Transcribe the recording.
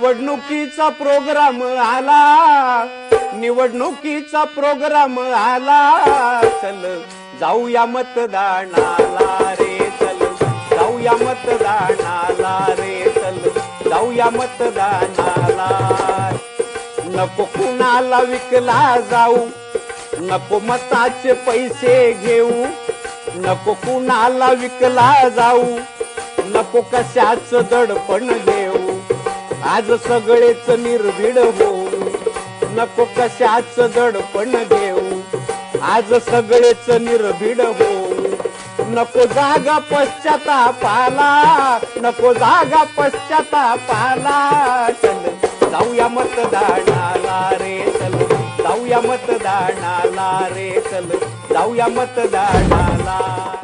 निवडणुकीचा प्रोग्राम आला, निवडणुकीचा प्रोग्राम आला, चल जाऊया मतदानाला रे, चल जाऊया मतदानाला रे, चल जाऊया मतदानाला। नको कुणाला विकला जाऊ, नको मताचे पैसे घेऊ, नको कुणाला विकला जाऊ, नको कशाच दडपण घेऊ, आज सगळेच निर्भीड होऊ, नको कशाच दडपण घेऊ, आज सगळेच निर्भीड होऊ, नको जागा पश्चातापाला, नको जागा पश्चातापाला, चल जाऊया मतदानाला रे, चल जाऊया मतदानाला रे, चल जाऊया मतदानाला।